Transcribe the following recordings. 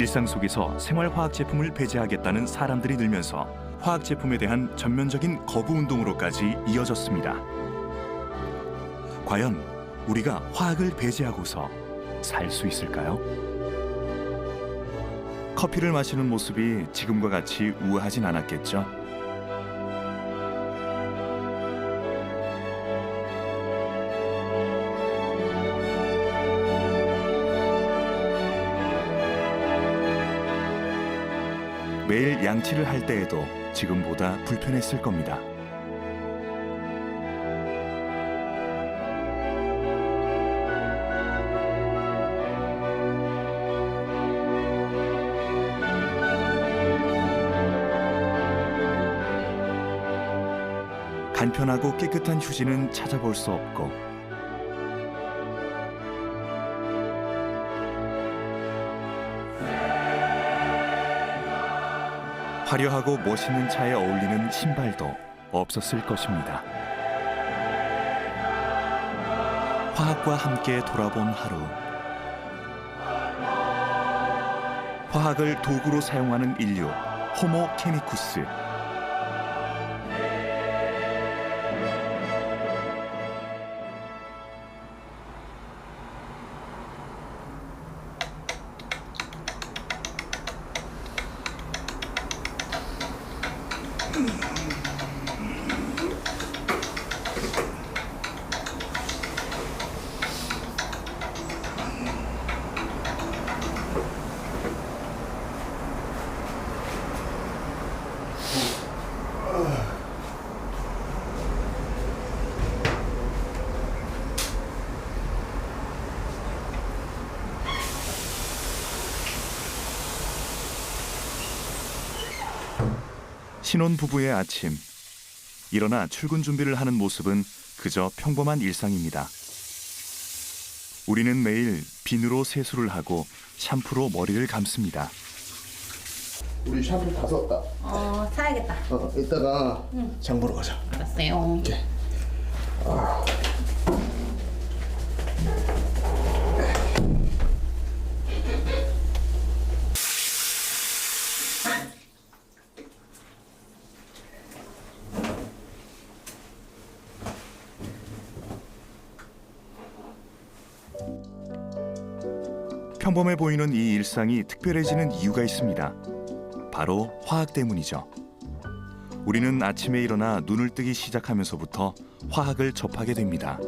일상 속에서 생활화학 제품을 배제하겠다는 사람들이 늘면서 화학 제품에 대한 전면적인 거부 운동으로까지 이어졌습니다. 과연 우리가 화학을 배제하고서 살 수 있을까요? 커피를 마시는 모습이 지금과 같이 우아하진 않았겠죠. 매일 양치를 할 때에도 지금보다 불편했을 겁니다. 간편하고 깨끗한 휴지는 찾아볼 수 없고 화려하고 멋있는 차에 어울리는 신발도 없었을 것입니다. 화학과 함께 돌아본 하루. 화학을 도구로 사용하는 인류, 호모 케미쿠스. 신혼부부의 아침. 일어나 출근 준비를 하는 모습은 그저 평범한 일상입니다. 우리는 매일 비누로 세수를 하고 샴푸로 머리를 감습니다. 우리 샴푸 다 썼다. 사야겠다. 이따가 장 보러 가자. 알았어요. 오케이. 평범해 보이는 이 일상이 특별해지는 이유가 있습니다. 바로 화학 때문이죠. 우리는 아침에 일어나 눈을 뜨기 시작하면서부터 화학을 접하게 됩니다.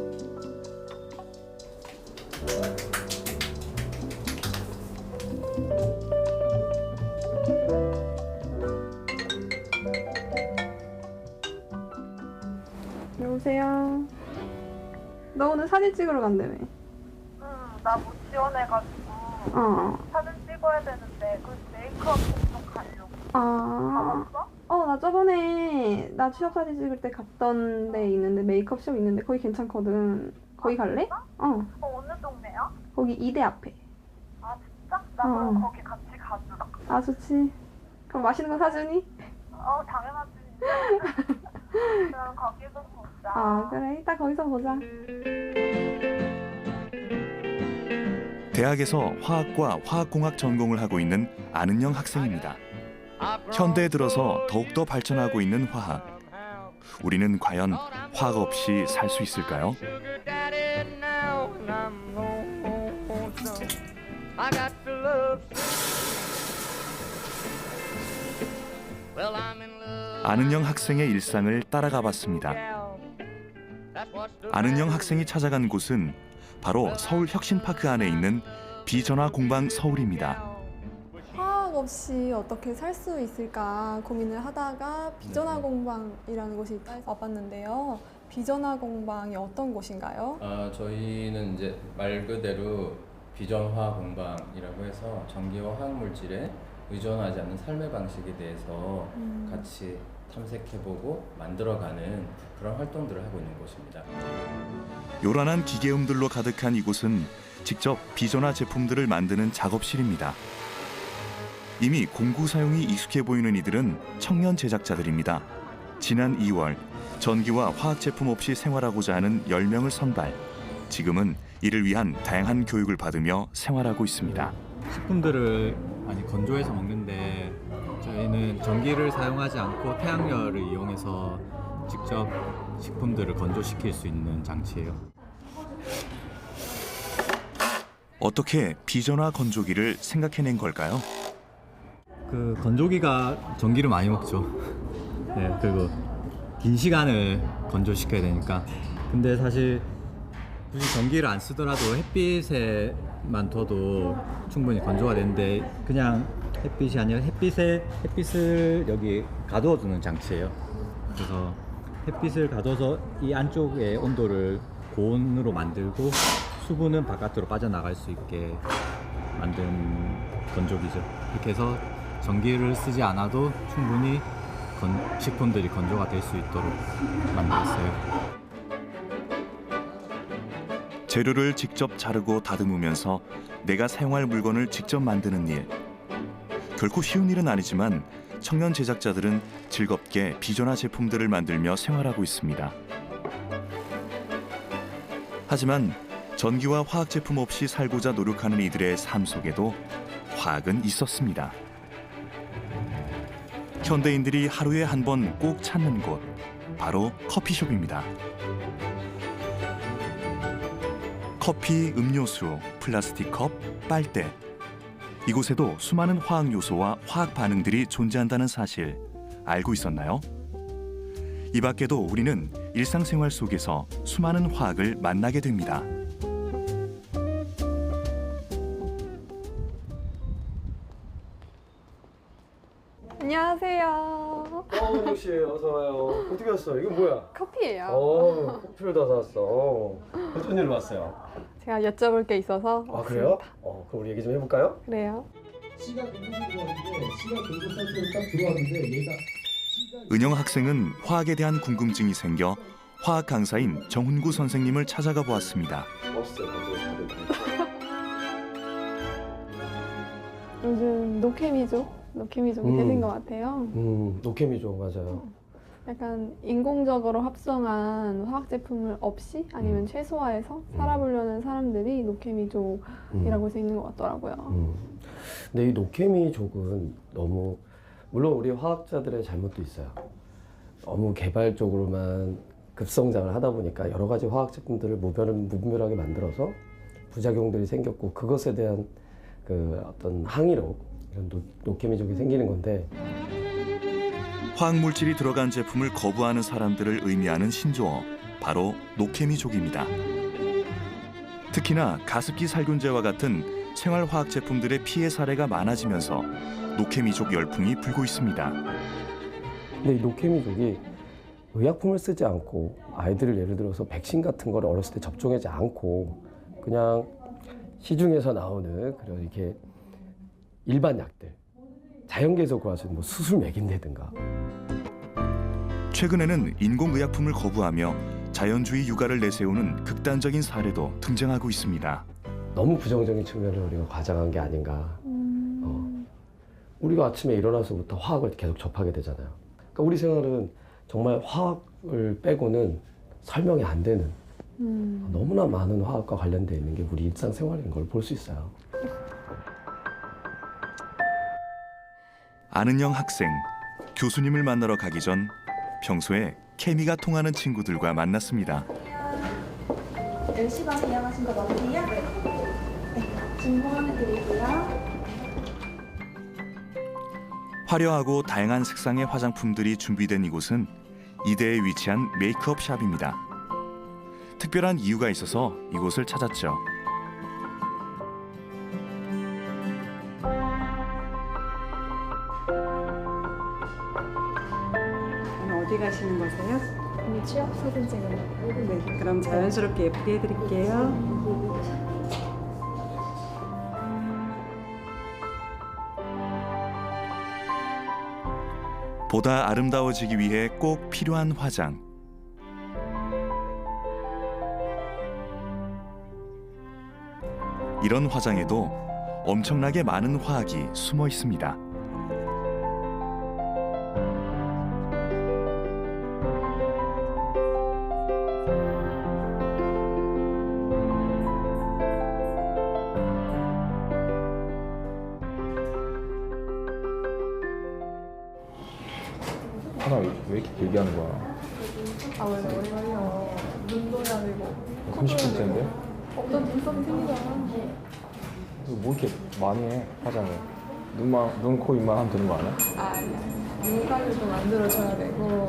여보세요? 너 오늘 사진 찍으러 간다며? 나 못 지원해가지고 사진 찍어야 되는데 그 메이크업 좀 가려고. 가봤어? 나 저번에 나 취업 사진 찍을 때 갔던 데 있는데 메이크업숍 있는데 거기 괜찮거든. 거기 갈래? 어느 동네야? 거기 이대 앞에. 아 진짜? 나 그럼 거기 같이 가주라. 아 좋지. 그럼 맛있는 거 사주니? 당연하지. 그럼 거기서 보자. 그래 이따 거기서 보자. 대학에서 화학과 화학공학 전공을 하고 있는 안은영 학생입니다. 현대에 들어서 더욱더 발전하고 있는 화학. 우리는 과연 화학 없이 살 수 있을까요? 안은영 학생의 일상을 따라가 봤습니다. 안은영 학생이 찾아간 곳은 바로 서울 혁신파크 안에 있는 비전화 공방 서울입니다. 화학 없이 어떻게 살 수 있을까 고민을 하다가 비전화 공방이라는 곳이 있다 해서 와봤는데요. 비전화 공방이 어떤 곳인가요? 저희는 이제 말 그대로 비전화 공방이라고 해서 전기와 화학 물질에 의존하지 않는 삶의 방식에 대해서 같이 탐색해보고 만들어가는 그런 활동들을 하고 있는 곳입니다. 요란한 기계음들로 가득한 이곳은 직접 비전화 제품들을 만드는 작업실입니다. 이미 공구 사용이 익숙해 보이는 이들은 청년 제작자들입니다. 지난 2월 전기와 화학 제품 없이 생활하고자 하는 10명을 선발. 지금은 이를 위한 다양한 교육을 받으며 생활하고 있습니다. 식품들을 많이 건조해서 먹는데 저희는 전기를 사용하지 않고 태양열을 이용해서 직접 식품들을 건조시킬 수 있는 장치예요. 어떻게 비전화 건조기를 생각해낸 걸까요? 그 건조기가 전기를 많이 먹죠. 네, 그리고 긴 시간을 건조시켜야 되니까. 근데 사실 굳이 전기를 안 쓰더라도 햇빛에만 둬도 충분히 건조가 되는데 그냥 햇빛이 아니라 햇빛을 여기 가두어 두는 장치예요. 그래서 햇빛을 가둬서 이 안쪽의 온도를 고온으로 만들고 수분은 바깥으로 빠져나갈 수 있게 만든 건조기죠. 이렇게 해서 전기를 쓰지 않아도 충분히 식품들이 건조가 될 수 있도록 만들었어요. 재료를 직접 자르고 다듬으면서 내가 사용할 물건을 직접 만드는 일. 결코 쉬운 일은 아니지만 청년 제작자들은 즐겁게 비전화 제품들을 만들며 생활하고 있습니다. 하지만 전기와 화학 제품 없이 살고자 노력하는 이들의 삶 속에도 화학은 있었습니다. 현대인들이 하루에 한 번 꼭 찾는 곳, 바로 커피숍입니다. 커피, 음료수, 플라스틱 컵, 빨대. 이곳에도 수많은 화학 요소와 화학 반응들이 존재한다는 사실 알고 있었나요? 이 밖에도 우리는 일상생활 속에서 수많은 화학을 만나게 됩니다. 안녕하세요. 은영 씨 어서 와요. 어떻게 왔어? 이거 뭐야? 커피예요. 커피를 다 사왔어. 어쩐 일로 왔어요? 제가 여쭤볼 게 있어서 아 그래요? 왔습니다. 그럼 우리 얘기 좀 해볼까요? 그래요. 씨가 공부 들어왔는데 씨가 공부 상태로 딱 들어왔는데 얘가 은영 학생은 화학에 대한 궁금증이 생겨 화학 강사인 정훈구 선생님을 찾아가 보았습니다. 멋있어요. 요즘 노케미족이 되는 것 같아요. 노케미죠, 맞아요. 약간 인공적으로 합성한 화학 제품을 없이 아니면 최소화해서 살아보려는 사람들이 노케미족이라고 해서 있는 것 같더라고요. 근데 이 노케미족은 너무 물론 우리 화학자들의 잘못도 있어요. 너무 개발적으로만 급성장을 하다 보니까 여러 가지 화학 제품들을 무분별하게 만들어서 부작용들이 생겼고 그것에 대한 그 어떤 항의로 이런 노케미족이 생기는 건데 화학물질이 들어간 제품을 거부하는 사람들을 의미하는 신조어, 바로 노케미족입니다. 특히나 가습기 살균제와 같은 생활화학 제품들의 피해 사례가 많아지면서 노케미족 열풍이 불고 있습니다. 근데 이 노케미족이 의약품을 쓰지 않고 아이들을 예를 들어서 백신 같은 거를 어렸을 때 접종하지 않고 그냥 시중에서 나오는 그런 이렇게 일반 약들 자연계에서 구할 수 있는 뭐 수술 맥인다든가 최근에는 인공의약품을 거부하며 자연주의 육아를 내세우는 극단적인 사례도 등장하고 있습니다. 너무 부정적인 측면을 우리가 과장한 게 아닌가. 우리가 아침에 일어나서부터 화학을 계속 접하게 되잖아요. 그러니까 우리 생활은 정말 화학을 빼고는 설명이 안 되는 너무나 많은 화학과 관련되어 있는 게 우리 일상생활인 걸 볼 수 있어요. 안은영 학생, 교수님을 만나러 가기 전 평소에 케미가 통하는 친구들과 만났습니다. 10시 예약하신 거 맞으세요? 네. 진공해드리고요. 화려하고 다양한 색상의 화장품들이 준비된 이곳은 이대에 위치한 메이크업 샵입니다. 특별한 이유가 있어서 이곳을 찾았죠. 어디 가시는 거세요? 취업 사진 찍으려고. 네, 그럼 자연스럽게 예쁘게 해드릴게요. 보다 아름다워지기 위해 꼭 필요한 화장. 이런 화장에도 엄청나게 많은 화학이 숨어 있습니다. 화장 왜 이렇게 길게 하는 거야? 아 원래 오래 걸려. 눈도 해야 되고. 30분째인데? 어떤 눈썹이 생기잖아. 뭐 이렇게 많이 해 화장을? 눈, 코, 입만 하면 되는 거 아니야? 아니야. 눈가루도 만들어줘야 되고.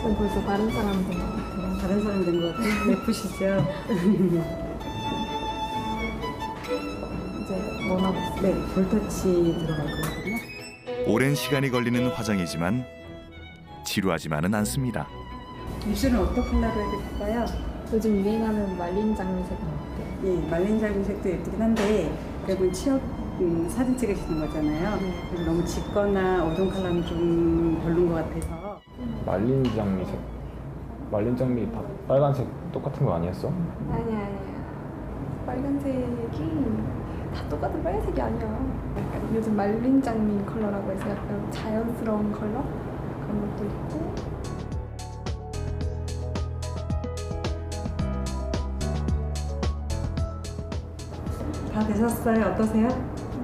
전 벌써 다른 사람 된 것 같아요. 다른 사람 된 것 같아요. 예쁘시죠? 이제 뭐 남았어요? 네, 볼터치 들어갈 거거든요. 오랜 시간이 걸리는 화장이지만 지루하지만은 않습니다. 입술은 어떤 컬러로 해드릴까요? 요즘 유행하는 말린 장미색 어때요? 예, 말린 장미색도 예쁘긴 한데 그래도 취업 사진 찍으시는 거잖아요. 그래서 너무 짙거나 어두운 컬러는 좀 별론 것 같아서. 말린 장미색. 말린 장미 빨간색 똑같은 거 아니었어? 아니야. 빨간색이 다 똑같은 빨간색이 아니야. 약간 요즘 말린 장미 컬러라고 해서 약간 자연스러운 컬러? 그런 것도 있고. 다 되셨어요? 어떠세요?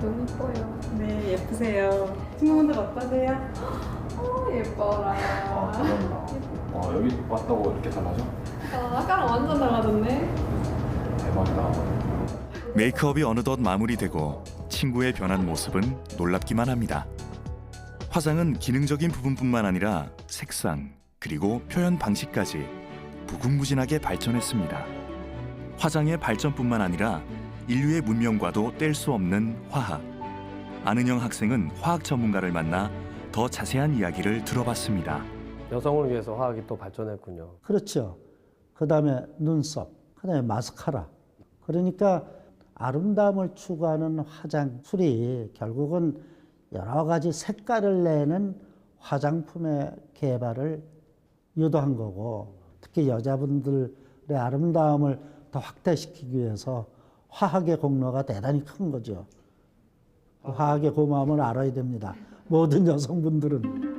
너무 예뻐요. 네, 예쁘세요. 친구분들 어떠세요? 예뻐라. 대박이다. 여기 왔다고 이렇게 달라져? 아까랑 완전 달라졌네. 대박이다. 메이크업이 어느덧 마무리되고 친구의 변한 모습은 놀랍기만 합니다. 화장은 기능적인 부분뿐만 아니라 색상 그리고 표현 방식까지 무궁무진하게 발전했습니다. 화장의 발전뿐만 아니라 인류의 문명과도 뗄 수 없는 화학. 안은영 학생은 화학 전문가를 만나 더 자세한 이야기를 들어봤습니다. 여성을 위해서 화학이 또 발전했군요. 그렇죠. 그 다음에 눈썹, 그 다음에 마스카라. 그러니까 아름다움을 추구하는 화장술이 결국은 여러 가지 색깔을 내는 화장품의 개발을 유도한 거고, 특히 여자분들의 아름다움을 더 확대시키기 위해서 화학의 공로가 대단히 큰 거죠. 화학의 고마움을 알아야 됩니다. 모든 여성분들은.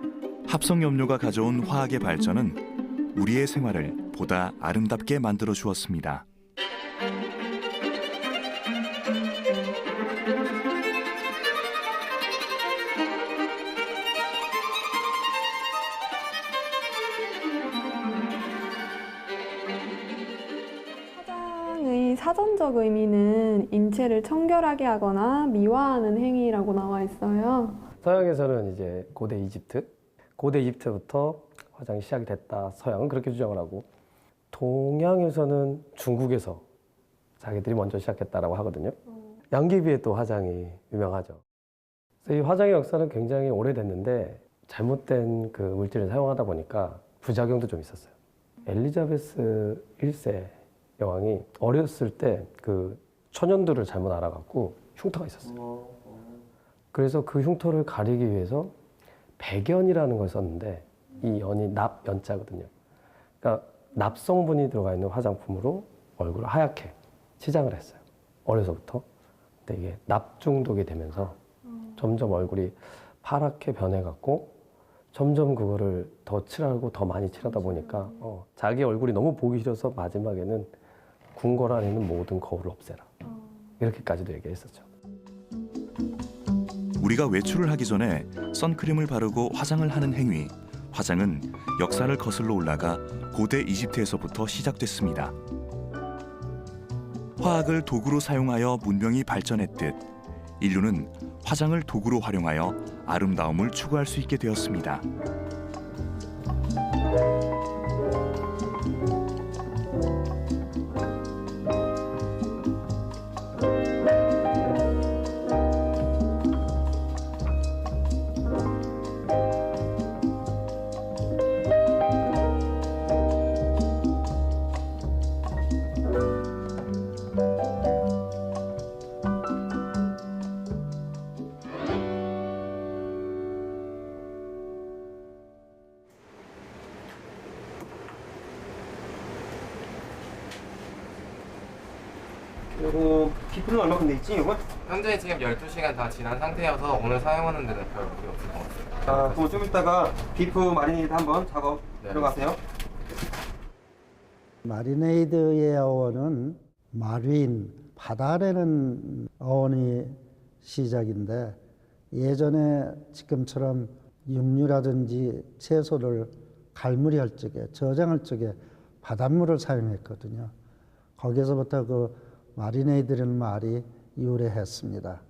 합성염료가 가져온 화학의 발전은 우리의 생활을 보다 아름답게 만들어 주었습니다. 화장의 사전적 의미는 인체를 청결하게 하거나 미화하는 행위라고 나와 있어요. 서양에서는 이제 고대 이집트부터 화장이 시작이 됐다. 서양은 그렇게 주장을 하고, 동양에서는 중국에서 자기들이 먼저 시작했다라고 하거든요. 양귀비에 또 화장이 유명하죠. 그래서 이 화장의 역사는 굉장히 오래됐는데 잘못된 그 물질을 사용하다 보니까 부작용도 좀 있었어요. 엘리자베스 1세 여왕이 어렸을 때 그 천연두를 잘못 알아갖고 흉터가 있었어요. 그래서 그 흉터를 가리기 위해서 백연이라는 걸 썼는데, 이 연이 납연자거든요. 그러니까 납성분이 들어가 있는 화장품으로 얼굴을 하얗게 치장을 했어요. 어려서부터. 근데 이게 납 중독이 되면서 점점 얼굴이 파랗게 변해갖고 점점 그거를 더 칠하고 더 많이 칠하다 보니까 자기 얼굴이 너무 보기 싫어서 마지막에는 궁궐 안에 있는 모든 거울을 없애라. 이렇게까지도 얘기했었죠. 우리가 외출을 하기 전에 선크림을 바르고 화장을 하는 행위, 화장은 역사를 거슬러 올라가 고대 이집트에서부터 시작됐습니다. 화학을 도구로 사용하여 문명이 발전했듯 인류는 화장을 도구로 활용하여 아름다움을 추구할 수 있게 되었습니다. 요거 비프는 얼마큼 돼 있지, 이거? 현재 지금 12시간 다 지난 상태여서 오늘 사용하는 데는 별 무리 없을 것 같아요. 그럼 좀 이따가 비프 마리네이드 한번 작업 들어가세요. 마리네이드의 어원은 마린, 바다라는 어원이 시작인데, 예전에 지금처럼 육류라든지 채소를 갈무리할 적에, 저장할 적에 바닷물을 사용했거든요. 거기서부터 그 마리네이드라는 말이 유래했습니다.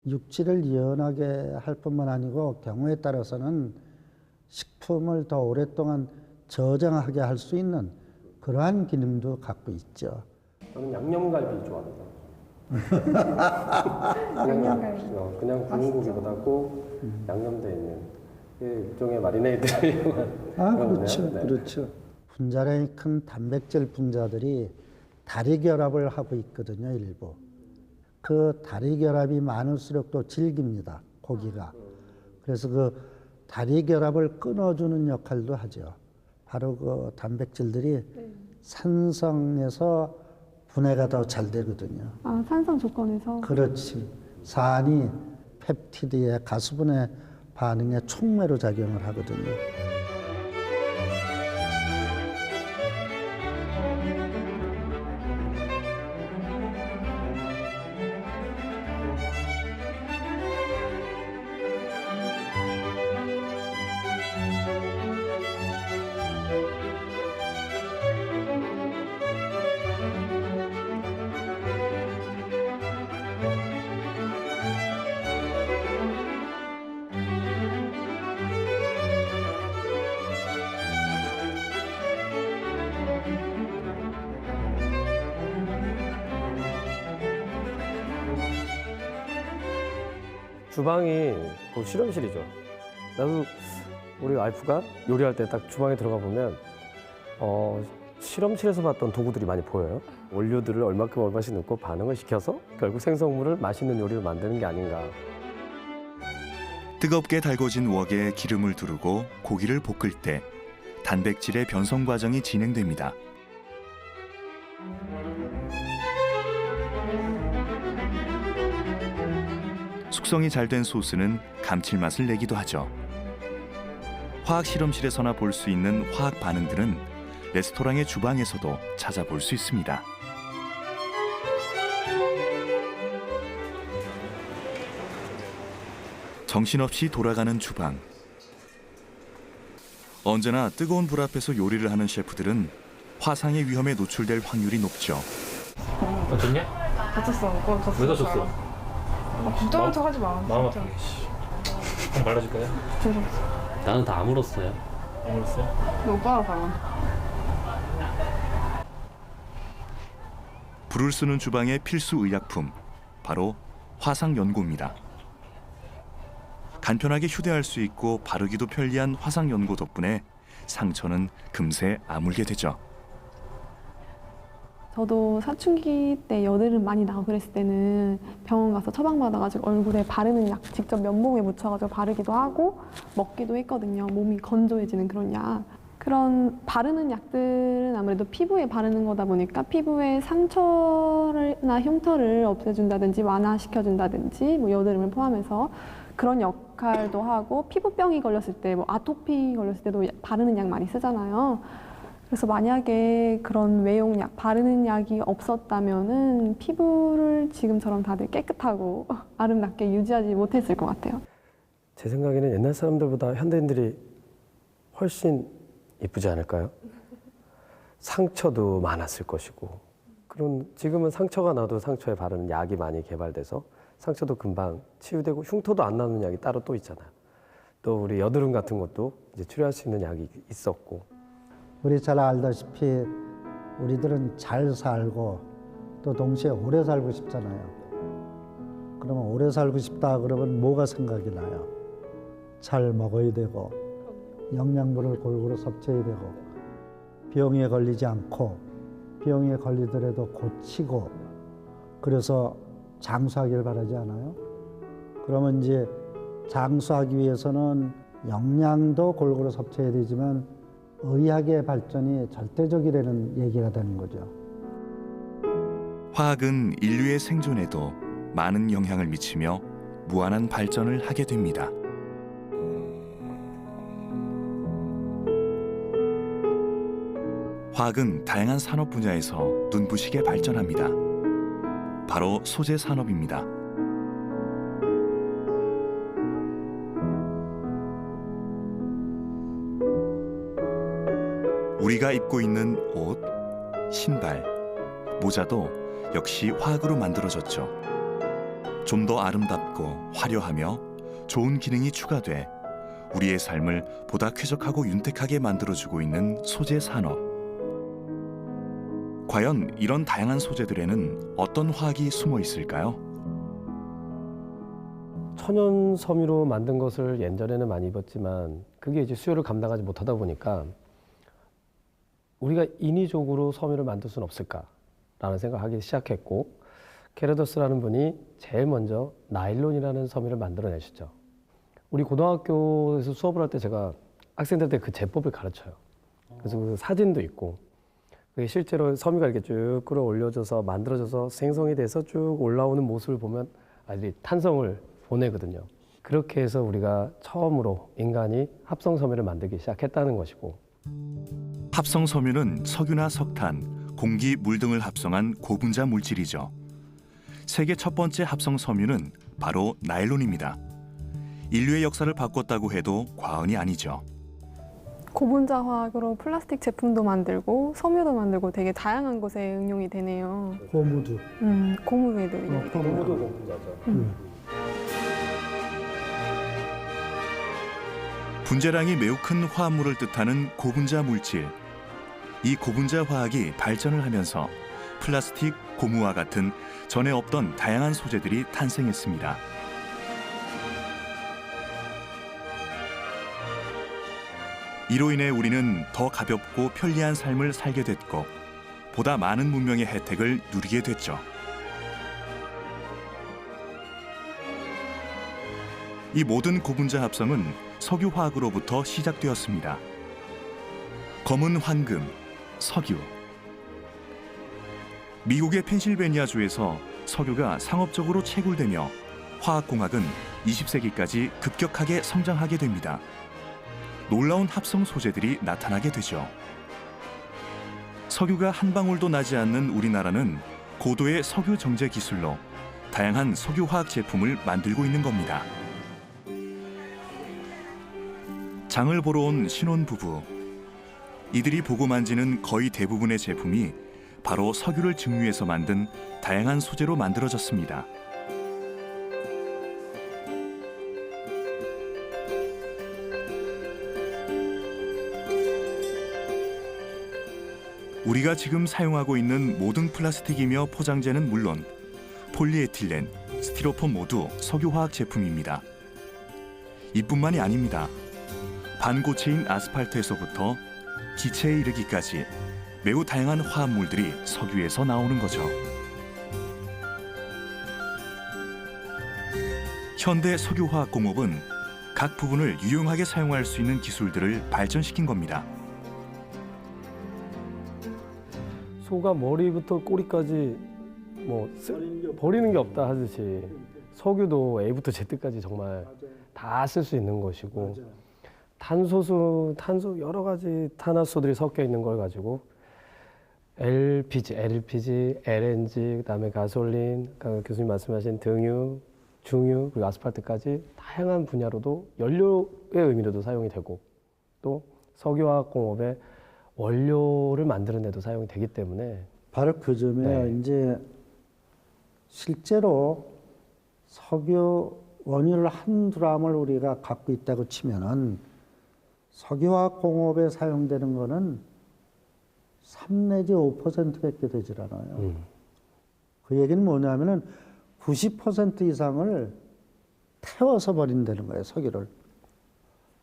육질을 연하게 할 뿐만 아니고 경우에 따라서는 식품을 더 오랫동안 저장하게 할 수 있는 그러한 기능도 갖고 있죠. 저는 양념갈비 좋아합니다. 양념갈비. 그냥 구운 고기보다 꼭 양념되어 있는 일종의 마리네이드를 이용한 그렇죠. 네. 그렇죠. 분자량이 큰 단백질 분자들이 다리 결합을 하고 있거든요, 일부. 그 다리 결합이 많을수록 또 질깁니다, 고기가. 그래서 그 다리 결합을 끊어주는 역할도 하죠. 바로 그 단백질들이 산성에서 분해가 더 잘 되거든요. 아, 산성 조건에서? 그렇지. 산이 펩티드의 가수분해 반응에 촉매로 작용을 하거든요. 주방이 그 실험실이죠. 나도 우리 와이프가 요리할 때 딱 주방에 들어가 보면 실험실에서 봤던 도구들이 많이 보여요. 원료들을 얼마씩 넣고 반응을 시켜서 결국 생성물을 맛있는 요리를 만드는 게 아닌가. 뜨겁게 달궈진 웍에 기름을 두르고 고기를 볶을 때 단백질의 변성 과정이 진행됩니다. 숙성이 잘 된 소스는 감칠맛을 내기도 하죠. 화학 실험실에서나 볼 수 있는 화학 반응들은 레스토랑의 주방에서도 찾아볼 수 있습니다. 정신없이 돌아가는 주방. 언제나 뜨거운 불 앞에서 요리를 하는 셰프들은 화상의 위험에 노출될 확률이 높죠. 다쳤냐? 다쳤어. 왜 다쳤어? 걱정한 척 하지 마. 마음 진짜. 아프게. 한 발라줄까요? 나는 다 아물었어요. 아물었어요? 너 오빠가 가라. 불을 쓰는 주방의 필수 의약품, 바로 화상 연고입니다. 간편하게 휴대할 수 있고 바르기도 편리한 화상 연고 덕분에 상처는 금세 아물게 되죠. 저도 사춘기 때 여드름 많이 나고 그랬을 때는 병원 가서 처방받아가지고 얼굴에 바르는 약 직접 면봉에 묻혀가지고 바르기도 하고 먹기도 했거든요. 몸이 건조해지는 그런 약. 그런 바르는 약들은 아무래도 피부에 바르는 거다 보니까 피부의 상처나 흉터를 없애준다든지 완화시켜준다든지 뭐 여드름을 포함해서 그런 역할도 하고 피부병이 걸렸을 때 뭐 아토피 걸렸을 때도 바르는 약 많이 쓰잖아요. 그래서 만약에 그런 외용약, 바르는 약이 없었다면은 피부를 지금처럼 다들 깨끗하고 아름답게 유지하지 못했을 것 같아요. 제 생각에는 옛날 사람들보다 현대인들이 훨씬 이쁘지 않을까요? 상처도 많았을 것이고, 그런 지금은 상처가 나도 상처에 바르는 약이 많이 개발돼서 상처도 금방 치유되고 흉터도 안 나는 약이 따로 또 있잖아요. 또 우리 여드름 같은 것도 이제 치료할 수 있는 약이 있었고. 우리 잘 알다시피 우리들은 잘 살고 또 동시에 오래 살고 싶잖아요. 그러면 오래 살고 싶다 그러면 뭐가 생각이 나요? 잘 먹어야 되고 영양분을 골고루 섭취해야 되고 병에 걸리지 않고 병에 걸리더라도 고치고 그래서 장수하길 바라지 않아요? 그러면 이제 장수하기 위해서는 영양도 골고루 섭취해야 되지만 의학의 발전이 절대적이라는 얘기가 되는 거죠. 화학은 인류의 생존에도 많은 영향을 미치며 무한한 발전을 하게 됩니다. 화학은 다양한 산업 분야에서 눈부시게 발전합니다. 바로 소재 산업입니다. 우리가 입고 있는 옷, 신발, 모자도 역시 화학으로 만들어졌죠. 좀 더 아름답고 화려하며 좋은 기능이 추가돼 우리의 삶을 보다 쾌적하고 윤택하게 만들어주고 있는 소재 산업. 과연 이런 다양한 소재들에는 어떤 화학이 숨어 있을까요? 천연 섬유로 만든 것을 예전에는 많이 입었지만 그게 이제 수요를 감당하지 못하다 보니까 우리가 인위적으로 섬유를 만들 수는 없을까라는 생각을 하기 시작했고, 게르더스라는 분이 제일 먼저 나일론이라는 섬유를 만들어내셨죠. 우리 고등학교에서 수업을 할 때 제가 학생들한테 그 제법을 가르쳐요. 그래서 그 사진도 있고, 그게 실제로 섬유가 이렇게 쭉 끌어올려져서 만들어져서 생성이 돼서 쭉 올라오는 모습을 보면 아이들이 탄성을 보내거든요. 그렇게 해서 우리가 처음으로 인간이 합성 섬유를 만들기 시작했다는 것이고, 합성 섬유는 석유나 석탄, 공기, 물 등을 합성한 고분자 물질이죠. 세계 첫 번째 합성 섬유는 바로 나일론입니다. 인류의 역사를 바꿨다고 해도 과언이 아니죠. 고분자 화학으로 플라스틱 제품도 만들고 섬유도 만들고 되게 다양한 곳에 응용이 되네요. 고무도. 고무에도 응용이 되고. 고무도 고분자죠. 분자량이 매우 큰 화합물을 뜻하는 고분자 물질. 이 고분자 화학이 발전을 하면서 플라스틱, 고무와 같은 전에 없던 다양한 소재들이 탄생했습니다. 이로 인해 우리는 더 가볍고 편리한 삶을 살게 됐고 보다 많은 문명의 혜택을 누리게 됐죠. 이 모든 고분자 합성은 석유화학으로부터 시작되었습니다. 검은 황금, 석유. 미국의 펜실베니아주에서 석유가 상업적으로 채굴되며 화학공학은 20세기까지 급격하게 성장하게 됩니다. 놀라운 합성 소재들이 나타나게 되죠. 석유가 한 방울도 나지 않는 우리나라는 고도의 석유 정제 기술로 다양한 석유화학 제품을 만들고 있는 겁니다. 장을 보러 온 신혼부부. 이들이 보고 만지는 거의 대부분의 제품이 바로 석유를 증류해서 만든 다양한 소재로 만들어졌습니다. 우리가 지금 사용하고 있는 모든 플라스틱이며 포장재는 물론 폴리에틸렌, 스티로폼 모두 석유화학 제품입니다. 이뿐만이 아닙니다. 반고체인 아스팔트에서부터 기체에 이르기까지 매우 다양한 화합물들이 석유에서 나오는 거죠. 현대 석유화학공업은 각 부분을 유용하게 사용할 수 있는 기술들을 발전시킨 겁니다. 소가 머리부터 꼬리까지 버리는 게 없다 하듯이 석유도 A부터 Z까지 정말 다 쓸 수 있는 것이고, 탄소 여러 가지 탄화수들이 섞여 있는 걸 가지고 LPG, LNG, 그다음에 가솔린, 교수님 말씀하신 등유, 중유, 그리고 아스팔트까지 다양한 분야로도 연료의 의미로도 사용이 되고, 또 석유화학 공업의 원료를 만드는 데도 사용이 되기 때문에 바로 그 점에 이제 실제로 석유 원유를 한두 람을 우리가 갖고 있다고 치면은 석유화학 공업에 사용되는 거는 3 내지 5%밖에 되질 않아요. 그 얘기는 뭐냐면은 90% 이상을 태워서 버린다는 거예요, 석유를.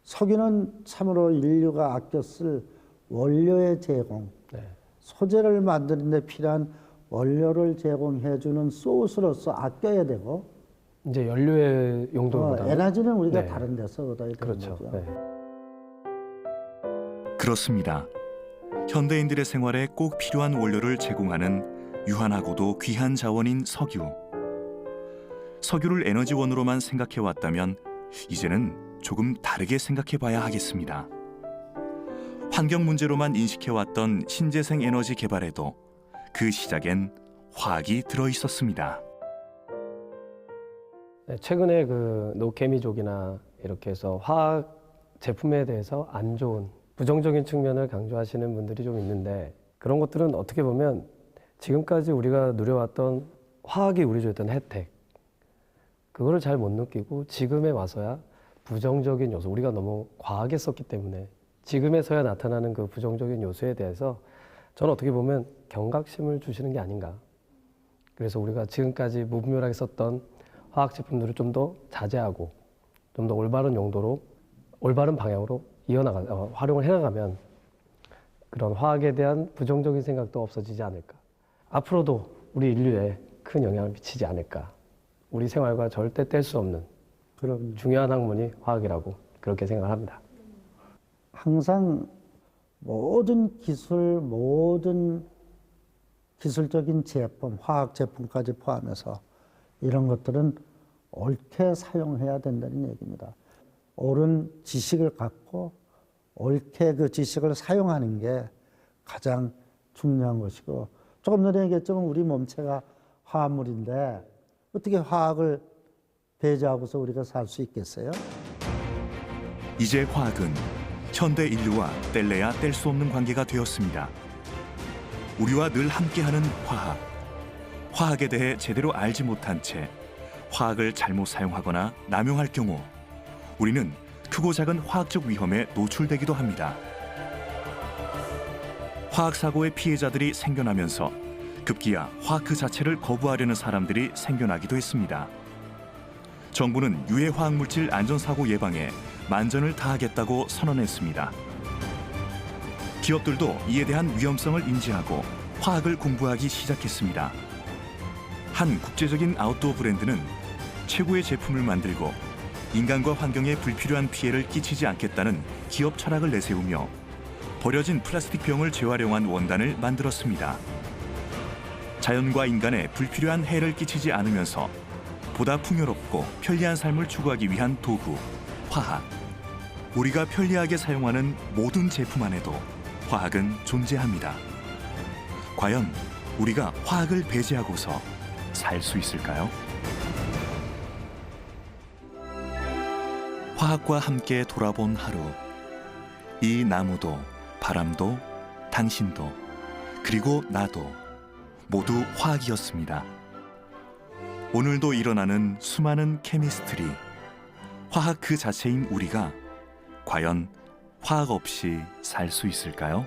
석유는 참으로 인류가 아껴 쓸 원료의 제공, 소재를 만드는 데 필요한 원료를 제공해주는 소스로서 아껴야 되고, 이제 연료의 용도보다 에너지는 우리가 다른 데서 얻어야 되는 거죠. 그렇습니다. 현대인들의 생활에 꼭 필요한 원료를 제공하는 유한하고도 귀한 자원인 석유. 석유를 에너지원으로만 생각해왔다면 이제는 조금 다르게 생각해봐야 하겠습니다. 환경 문제로만 인식해왔던 신재생 에너지 개발에도 그 시작엔 화학이 들어있었습니다. 최근에 그 노케미족이나 이렇게 해서 화학 제품에 대해서 안 좋은 부정적인 측면을 강조하시는 분들이 좀 있는데 그런 것들은 어떻게 보면 지금까지 우리가 누려왔던 화학이 우리 줬던 혜택 그거를 잘 못 느끼고 지금에 와서야 부정적인 요소 우리가 너무 과하게 썼기 때문에 지금에서야 나타나는 그 부정적인 요소에 대해서 저는 어떻게 보면 경각심을 주시는 게 아닌가. 그래서 우리가 지금까지 무분별하게 썼던 화학 제품들을 좀 더 자제하고 좀 더 올바른 용도로 올바른 방향으로 활용을 해나가면 그런 화학에 대한 부정적인 생각도 없어지지 않을까. 앞으로도 우리 인류에 큰 영향을 미치지 않을까. 우리 생활과 절대 뗄 수 없는 그럼 중요한 학문이 화학이라고 그렇게 생각을 합니다. 항상 모든 기술, 모든 기술적인 제품, 화학 제품까지 포함해서 이런 것들은 옳게 사용해야 된다는 얘기입니다. 옳은 지식을 갖고 옳게 그 지식을 사용하는 게 가장 중요한 것이고 조금 전에 얘기했지만 우리 몸체가 화합물인데 어떻게 화학을 배제하고서 우리가 살 수 있겠어요? 이제 화학은 현대 인류와 뗄래야 뗄 수 없는 관계가 되었습니다. 우리와 늘 함께하는 화학. 화학에 대해 제대로 알지 못한 채 화학을 잘못 사용하거나 남용할 경우 우리는 크고 작은 화학적 위험에 노출되기도 합니다. 화학사고의 피해자들이 생겨나면서 급기야 화학 그 자체를 거부하려는 사람들이 생겨나기도 했습니다. 정부는 유해 화학물질 안전사고 예방에 만전을 다하겠다고 선언했습니다. 기업들도 이에 대한 위험성을 인지하고 화학을 공부하기 시작했습니다. 한 국제적인 아웃도어 브랜드는 최고의 제품을 만들고 인간과 환경에 불필요한 피해를 끼치지 않겠다는 기업 철학을 내세우며 버려진 플라스틱 병을 재활용한 원단을 만들었습니다. 자연과 인간에 불필요한 해를 끼치지 않으면서 보다 풍요롭고 편리한 삶을 추구하기 위한 도구, 화학. 우리가 편리하게 사용하는 모든 제품 안에도 화학은 존재합니다. 과연 우리가 화학을 배제하고서 살 수 있을까요? 화학과 함께 돌아본 하루. 이 나무도 바람도 당신도 그리고 나도 모두 화학이었습니다. 오늘도 일어나는 수많은 케미스트리, 화학 그 자체인 우리가 과연 화학 없이 살 수 있을까요?